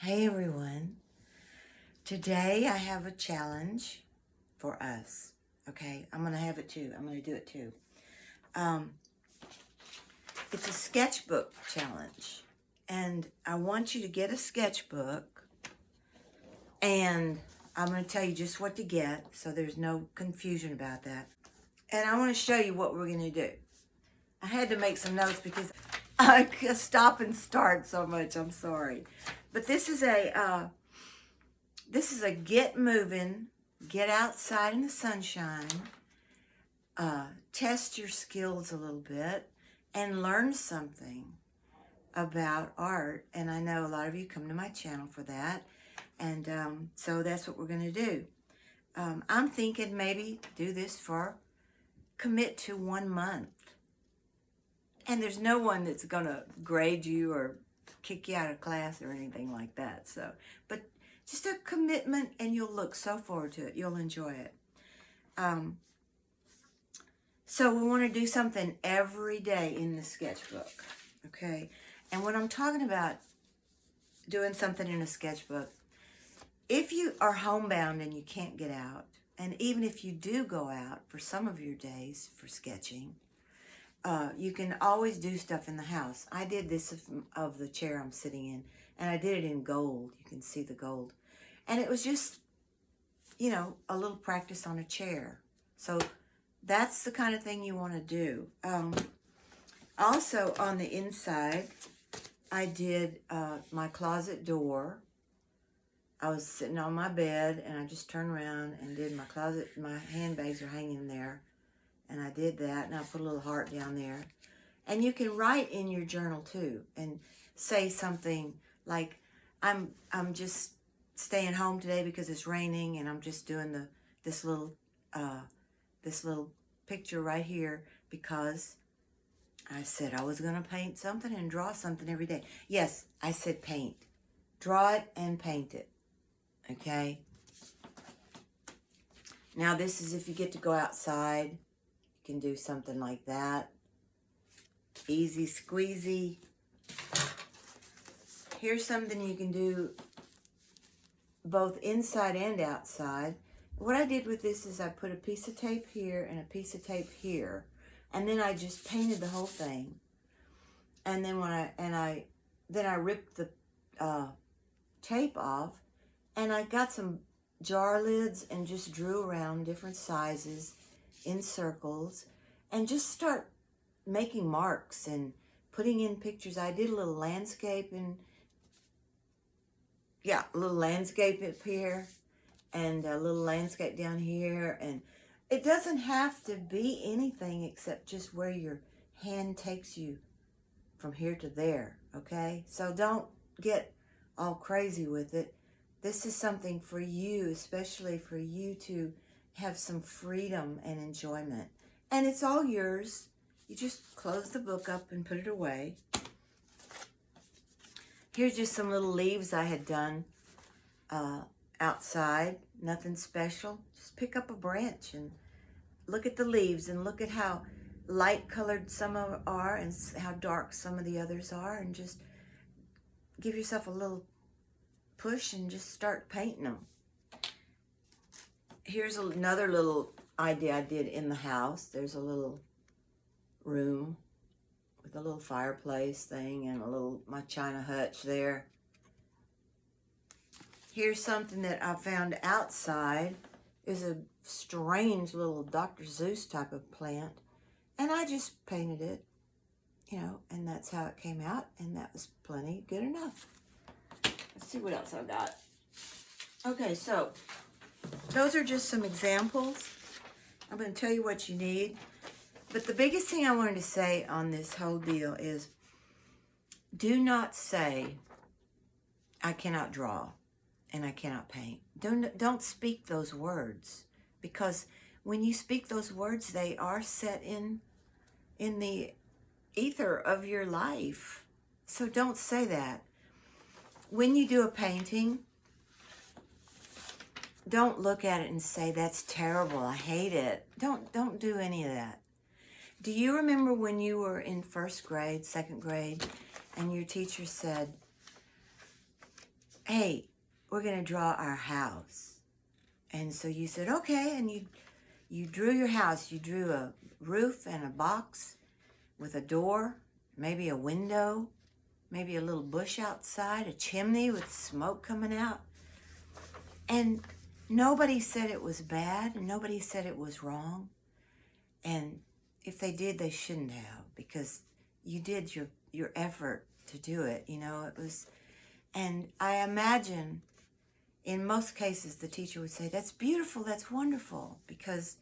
Hey everyone, today I have a challenge for us, okay? I'm going to have it too. I'm going to do it too. It's a sketchbook challenge, and I want you to get a sketchbook, and I'm going to tell you just what to get so there's no confusion about that. And I want to show you what we're going to do. I had to make some notes because I could stop and start so much. I'm sorry. But this is a get moving, get outside in the sunshine, test your skills a little bit, and learn something about art. And I know a lot of you come to my channel for that. And so that's what we're going to do. I'm thinking maybe do this commit to 1 month. And there's no one that's going to grade you or kick you out of class or anything like that. So, but just a commitment, and you'll look so forward to it. You'll enjoy it. So we want to do something every day in the sketchbook, okay? And when I'm talking about doing something in a sketchbook, if you are homebound and you can't get out, and even if you do go out for some of your days for sketching, you can always do stuff in the house. I did this of the chair I'm sitting in, and I did it in gold. You can see the gold. And it was just, you know, a little practice on a chair. So that's the kind of thing you want to do. Also on the inside, I did my closet door. I was sitting on my bed, and I just turned around and did my closet. My handbags are hanging there. And I did that, and I put a little heart down there. And you can write in your journal too, and say something like, I'm just staying home today because it's raining, and I'm just doing this little picture right here because I said I was going to paint something and draw something every day. Yes, I said paint. Draw it and paint it. Okay? Now this is if you get to go outside. You can do something like that. Easy squeezy. Here's something you can do both inside and outside. What I did with this is I put a piece of tape here and a piece of tape here, and then I just painted the whole thing. And then I ripped the tape off, and I got some jar lids and just drew around different sizes in circles, and just start making marks and putting in pictures. I did a little landscape, and yeah, a little landscape up here and a little landscape down here. And it doesn't have to be anything except just where your hand takes you from here to there, okay? So don't get all crazy with it. This is something for you, especially for you to have some freedom and enjoyment. And it's all yours. You just close the book up and put it away. Here's just some little leaves I had done outside. Nothing special. Just pick up a branch and look at the leaves and look at how light colored some of them are and how dark some of the others are, and just give yourself a little push and just start painting them. Here's another little idea I did in the house. There's a little room with a little fireplace thing and my china hutch there. Here's something that I found outside. Is a strange little Dr. Seuss type of plant. And I just painted it, you know, and that's how it came out. And that was plenty good enough. Let's see what else I've got. Okay, so those are just some examples. I'm going to tell you what you need. But the biggest thing I wanted to say on this whole deal is, do not say, I cannot draw and I cannot paint. Don't speak those words. Because when you speak those words, they are set in the ether of your life. So don't say that. When you do a painting, don't look at it and say, that's terrible, I hate it. Don't do any of that. Do you remember when you were in first grade, second grade, and your teacher said, hey, we're going to draw our house. And so you said, okay, and you drew your house. You drew a roof and a box with a door, maybe a window, maybe a little bush outside, a chimney with smoke coming out. And nobody said it was bad, and nobody said it was wrong. And if they did, they shouldn't have, because you did your effort to do it. You know, it was, and I imagine in most cases the teacher would say, that's beautiful, that's wonderful, because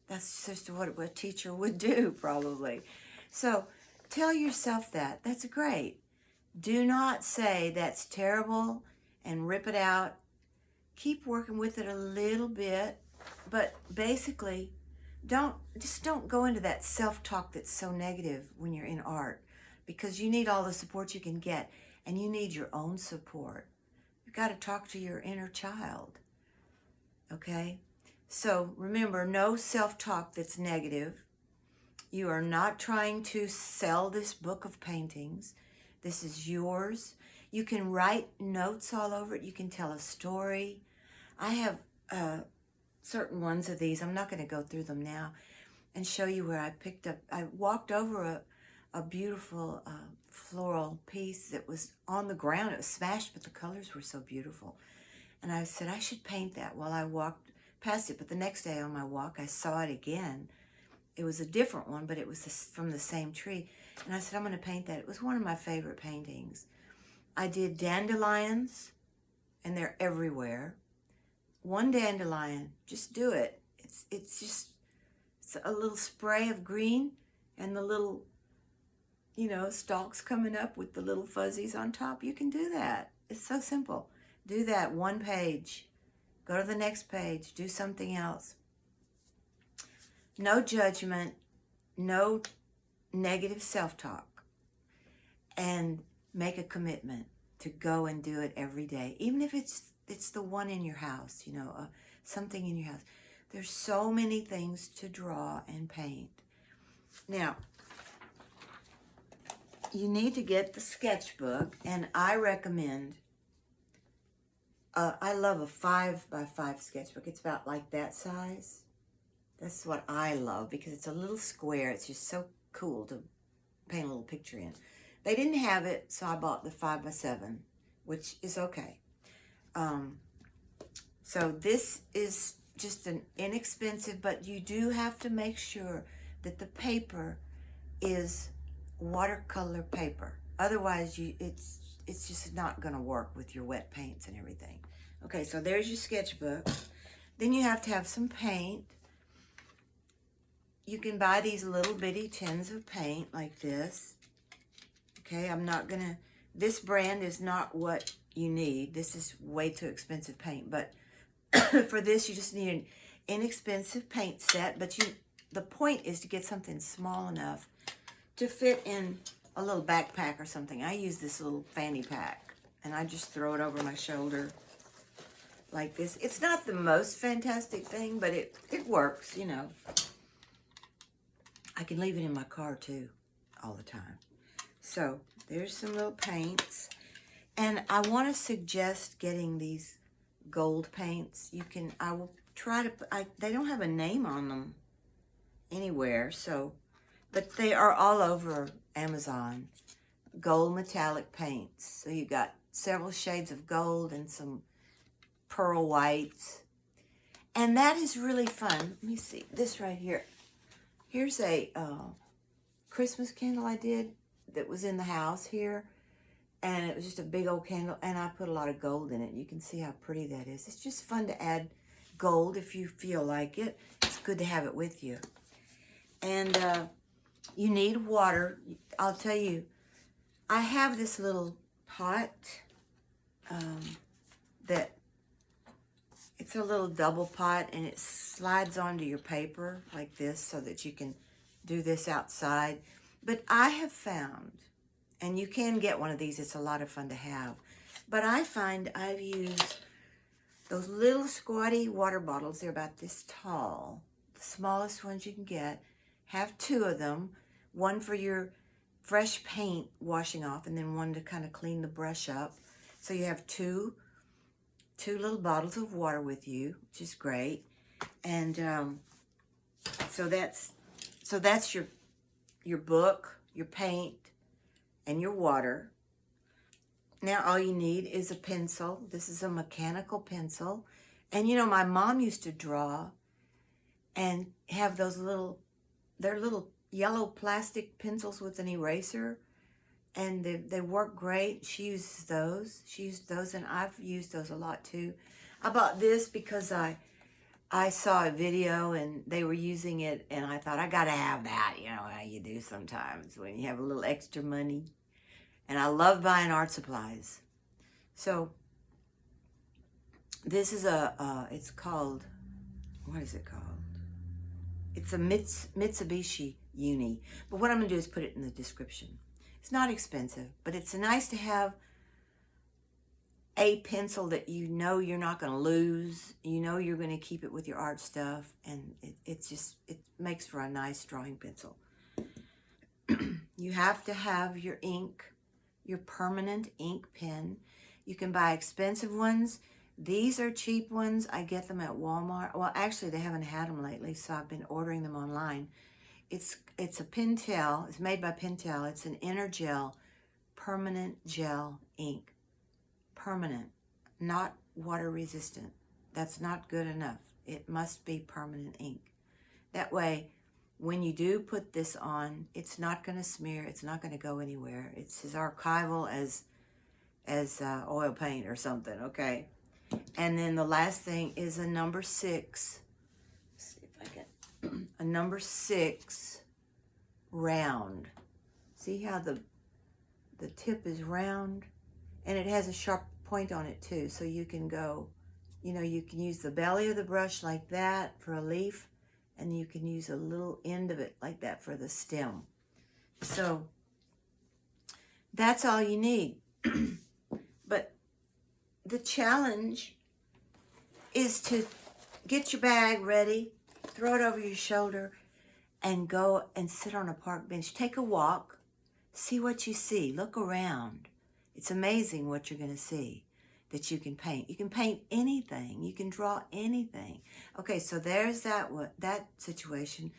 that's just what a teacher would do probably. So tell yourself that. That's great. Do not say that's terrible and rip it out. Keep working with it a little bit, but basically don't go into that self-talk that's so negative when you're in art, because you need all the support you can get, and you need your own support. You've got to talk to your inner child, okay? So remember, no self-talk that's negative. You are not trying to sell this book of paintings. This is yours. You can write notes all over it. You can tell a story. I have certain ones of these. I'm not going to go through them now and show you where I picked up. I walked over a beautiful floral piece that was on the ground. It was smashed, but the colors were so beautiful. And I said, I should paint that. While I walked past it. But the next day on my walk, I saw it again. It was a different one, but it was from the same tree. And I said, I'm going to paint that. It was one of my favorite paintings. I did dandelions, and they're everywhere. One dandelion, just do it. It's just a little spray of green and the little, stalks coming up with the little fuzzies on top. You can do that. It's so simple. Do that one page. Go to the next page. Do something else. No judgment, no negative self-talk, and make a commitment to go and do it every day, even if it's the one in your house, something in your house. There's so many things to draw and paint. Now, you need to get the sketchbook, and I recommend, I love a 5x5 sketchbook. It's about like that size. That's what I love, because it's a little square. It's just so cool to paint a little picture in. They didn't have it, so I bought the 5x7, which is okay. So this is just an inexpensive, but you do have to make sure that the paper is watercolor paper. Otherwise, it's just not going to work with your wet paints and everything. Okay, so there's your sketchbook. Then you have to have some paint. You can buy these little bitty tins of paint like this. Okay, this brand is not what you need. This is way too expensive paint, but for this you just need an inexpensive paint set, but the point is to get something small enough to fit in a little backpack or something. I use this little fanny pack, and I just throw it over my shoulder like this. It's not the most fantastic thing, but it works, I can leave it in my car too all the time. So there's some little paints. And I want to suggest getting these gold paints. I will try to, they don't have a name on them anywhere, but they are all over Amazon. Gold metallic paints. So you got several shades of gold and some pearl whites. And that is really fun. Let me see this right here. Here's a Christmas candle I did that was in the house here. And it was just a big old candle. And I put a lot of gold in it. You can see how pretty that is. It's just fun to add gold if you feel like it. It's good to have it with you. And you need water. I'll tell you, I have this little pot that it's a little double pot, and it slides onto your paper like this so that you can do this outside. But I have found, and you can get one of these, it's a lot of fun to have, but I find I've used those little squatty water bottles. They're about this tall, the smallest ones you can get. Have 2 of them, one for your fresh paint washing off, and then one to kind of clean the brush up. So you have 2 2 little bottles of water with you, which is great. And so that's your book, your paint, and your water. Now all you need is a pencil. This is a mechanical pencil. And you know, my mom used to draw and have those they're little yellow plastic pencils with an eraser. And they work great. She uses those. She used those, and I've used those a lot too. I bought this because I saw a video and they were using it, and I thought, I gotta have that. You know how you do sometimes when you have a little extra money. And I love buying art supplies. So this is it's called, what is it called? It's a Mitsubishi Uni. But what I'm gonna do is put it in the description. It's not expensive, but it's nice to have a pencil that you know you're not gonna lose. You know you're gonna keep it with your art stuff, and it makes for a nice drawing pencil. You have to have your ink, your permanent ink pen. You can buy expensive ones. These are cheap ones. I get them at Walmart. Well, actually, they haven't had them lately, so I've been ordering them online. It's a Pentel. It's made by Pentel. It's an Energel permanent gel ink. Permanent, not water resistant. That's not good enough. It must be permanent ink. That way, when you do put this on, it's not going to smear. It's not going to go anywhere. It's as archival as oil paint or something, okay? And then the last thing is a number 6. Let's see if I can. A number 6 round. See how the tip is round? And it has a sharp point on it too. So you can go, you know, you can use the belly of the brush like that for a leaf. And you can use a little end of it like that for the stem. So that's all you need. But the challenge is to get your bag ready, throw it over your shoulder, and go and sit on a park bench. Take a walk, see what you see, look around. It's amazing what you're going to see that you can paint. You can paint anything. You can draw anything. Okay, so there's that situation.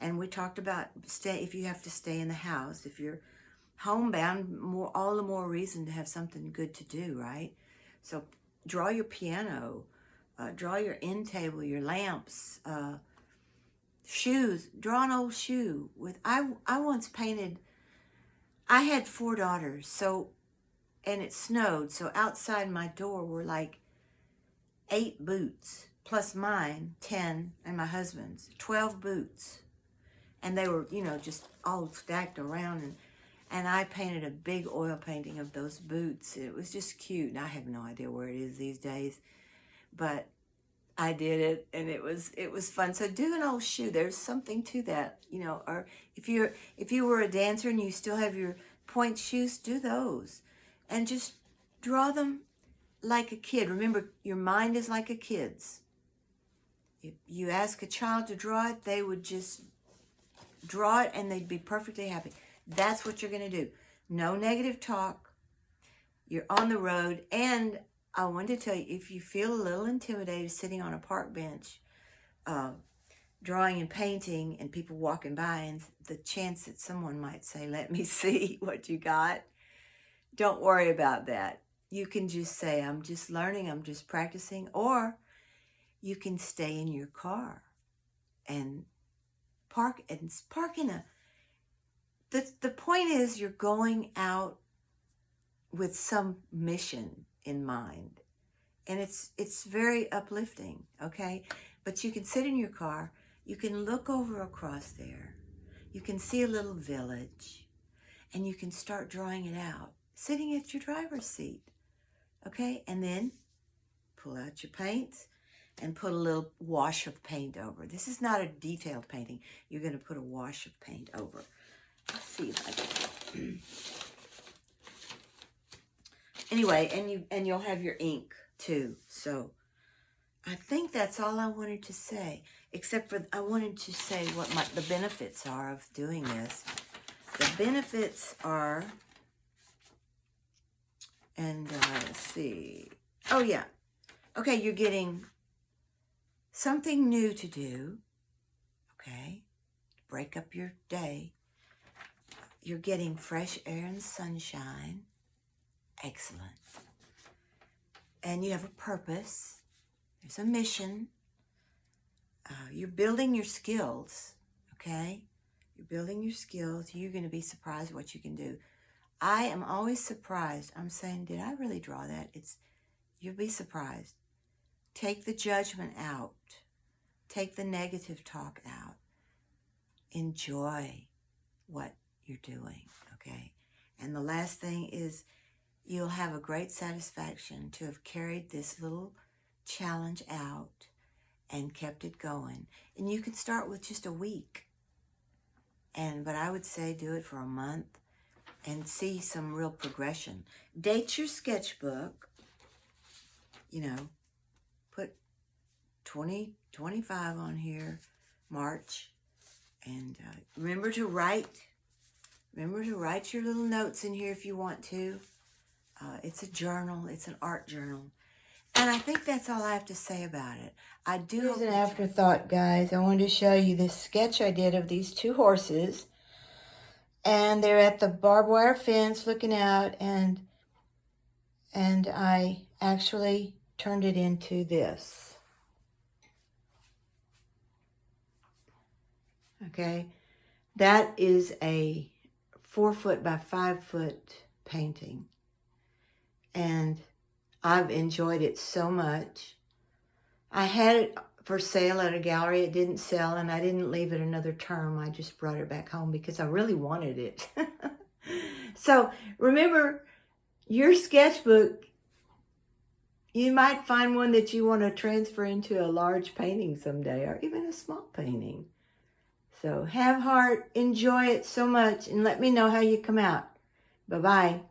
And we talked about if you have to stay in the house. If you're homebound, all the more reason to have something good to do, right? So draw your piano, draw your end table, your lamps, shoes. Draw an old shoe. I once painted, I had 4 daughters, and it snowed, so outside my door were like 8 boots, plus mine, 10, and my husband's, 12 boots. And they were, you know, just all stacked around, and I painted a big oil painting of those boots. It was just cute. And I have no idea where it is these days, but I did it, and it was fun. So do an old shoe. There's something to that, you know. Or if you were a dancer and you still have your point shoes, do those. And just draw them like a kid. Remember, your mind is like a kid's. If you ask a child to draw it, they would just draw it and they'd be perfectly happy. That's what you're going to do. No negative talk. You're on the road. And I wanted to tell you, if you feel a little intimidated sitting on a park bench, drawing and painting, and people walking by, and the chance that someone might say, let me see what you got, don't worry about that. You can just say, I'm just learning, I'm just practicing. Or you can stay in your car and park in a... The point is, you're going out with some mission in mind. And it's very uplifting, okay? But you can sit in your car, you can look over across there, you can see a little village, and you can start drawing it out, sitting at your driver's seat, okay? And then pull out your paints and put a little wash of paint over. This is not a detailed painting. You're going to put a wash of paint over. Let's see if I can. Anyway, and you'll have your ink too. So I think that's all I wanted to say, except for I wanted to say what the benefits are of doing this. The benefits are, and let's see. Oh yeah. Okay, you're getting something new to do. Okay, break up your day. You're getting fresh air and sunshine. Excellent. And you have a purpose. There's a mission. You're building your skills, okay? You're building your skills. You're going to be surprised what you can do. I am always surprised. I'm saying, did I really draw that? You'll be surprised. Take the judgment out. Take the negative talk out. Enjoy what you're doing, okay? And the last thing is you'll have a great satisfaction to have carried this little challenge out and kept it going. And you can start with just a week. But I would say do it for a month and see some real progression. Date your sketchbook, put 2025 on here, March. And remember to write your little notes in here if you want to. It's a journal. It's an art journal. And I think that's all I have to say about it. I do. Here's an afterthought, guys. I wanted to show you this sketch I did of these two horses. And they're at the barbed wire fence looking out. And I actually turned it into this. Okay. That is a 4-foot by 5-foot painting. And I've enjoyed it so much. I had it for sale at a gallery. It didn't sell, and I didn't leave it another term. I just brought it back home because I really wanted it. So remember, your sketchbook, you might find one that you want to transfer into a large painting someday, or even a small painting. So have heart, enjoy it so much, and let me know how you come out. Bye-bye.